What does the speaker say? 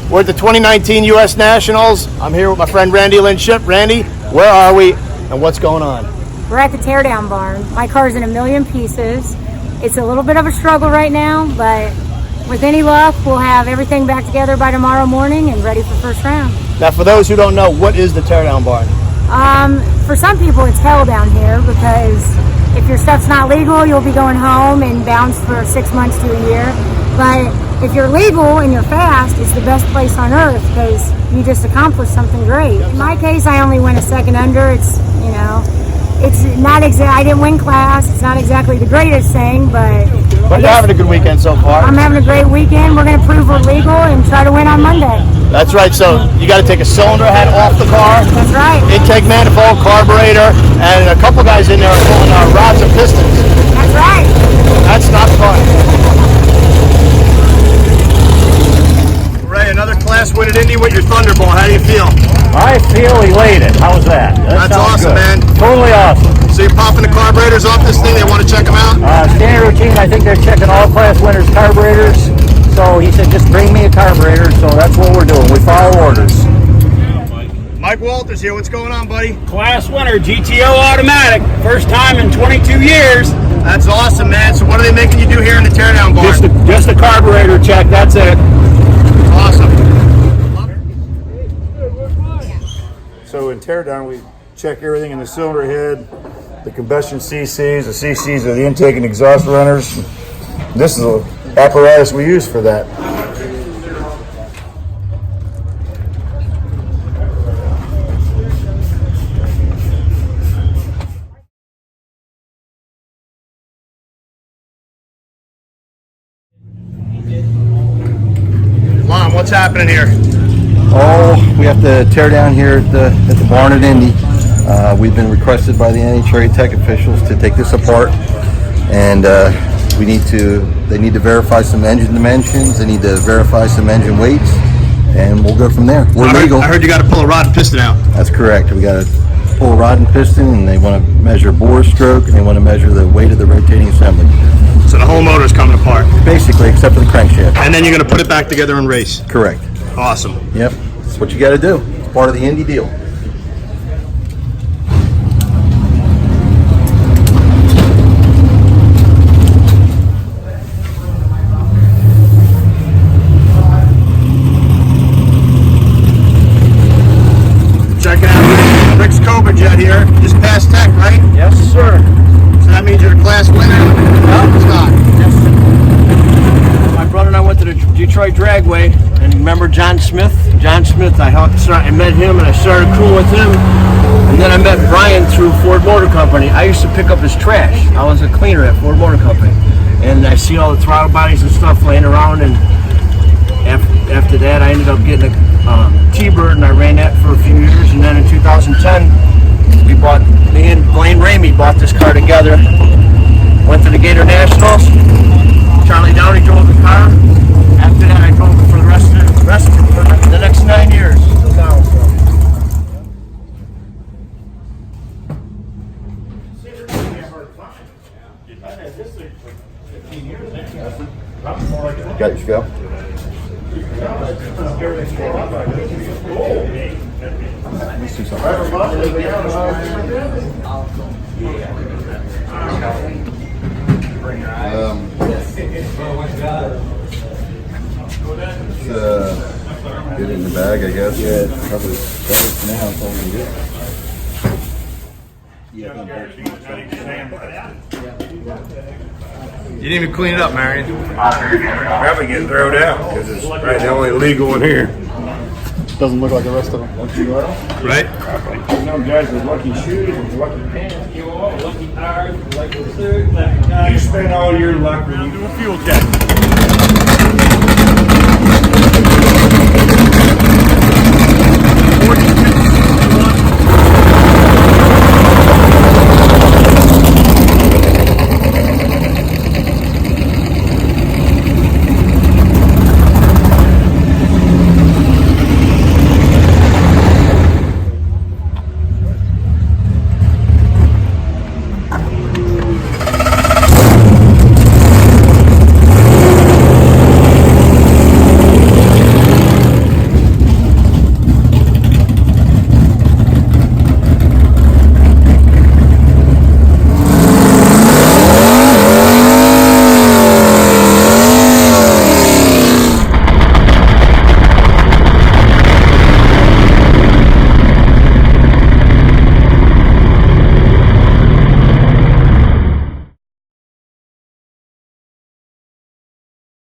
We're at the 2019 U.S. Nationals. I'm here with my friend Randy Lynn Ship. Randy, where are we and what's going on? We're at the Teardown barn. My car's in a million pieces. It's a little bit of a struggle right now, but with any luck, we'll have everything back together by tomorrow morning and ready for first round. Now, for those who don't know, what is the Teardown barn? For some people, it's hell down here because if your stuff's not legal, you'll be going home and bounced for 6 months to a year. But if you're legal and you're fast, it's the best place on earth because you just accomplished something great. In my case, I only went a second under. It's not I didn't win class. It's not exactly the greatest thing, but you're having a good weekend so far. I'm having a great weekend. We're going to prove we're legal and try to win on Monday. That's right. So you got to take a cylinder head off the car. That's right. Intake manifold, carburetor, and a couple guys in there are pulling rods and pistons. That's right. That's not fun. Ray, another class win at Indy with your Thunderbolt. How do you feel? I feel elated. How's that? That's awesome, good. man. Totally awesome. So you're popping the carburetors off this thing? They want to check them out? Standard routine, I think they're checking all class winners' carburetors. So he said, just bring me a carburetor. So that's what we're doing. We follow orders. Mike Walters here. What's going on, buddy? Class winner, GTO automatic. First time in 22 years. That's awesome, man. So what are they making you do here in the Teardown barn? Just a carburetor check, that's it. Awesome. So in Teardown, we check everything in the cylinder head, the combustion CCs. The CCs are the intake and exhaust runners. This is the apparatus we use for that. Lon, what's happening here? Oh, we have to tear down here at the barn at Indy. We've been requested by the NHRA Tech officials to take this apart, and they need to verify some engine dimensions. They need to verify some engine weights, and we'll go from there. We're legal. I heard you got to pull a rod and piston out. That's correct. We got to pull a rod and piston, and they want to measure bore stroke, and they want to measure the weight of the rotating assembly. So the whole motor's coming apart. Basically, except for the crankshaft. And then you're going to put it back together and race. Correct. Awesome. Yep. That's what you got to do. It's part of the Indy deal. Check it out. Rick's Cobra Jet here. Just passed tech, right? Yes, sir. So that means you're a class winner? No, Scott. Yes. My brother and I went to the Detroit Dragway, and remember John Smith? John Smith, I met him and I started crewing with him. And then I met Brian through Ford Motor Company. I used to pick up his trash. I was a cleaner at Ford Motor Company. And I see all the throttle bodies and stuff laying around, and after that I ended up getting a T-Bird, and I ran that for a few years. And then in 2010, me and Blaine Ramey bought this car together. Went to the Gator Nationals. Charlie Downey drove the car. After that, I drove it for the rest of the next 9 years. Got your scale? Let's do get it in the bag, I guess. Yeah, probably for now. It's all we can get. You didn't even clean it up, Marion. Probably getting thrown out because it's right the only legal one here. Doesn't look like the rest of them. Right? Some guys with lucky shoes and lucky pants. Lucky tires, lucky suit, lucky You spend all your luck when you do a fuel check.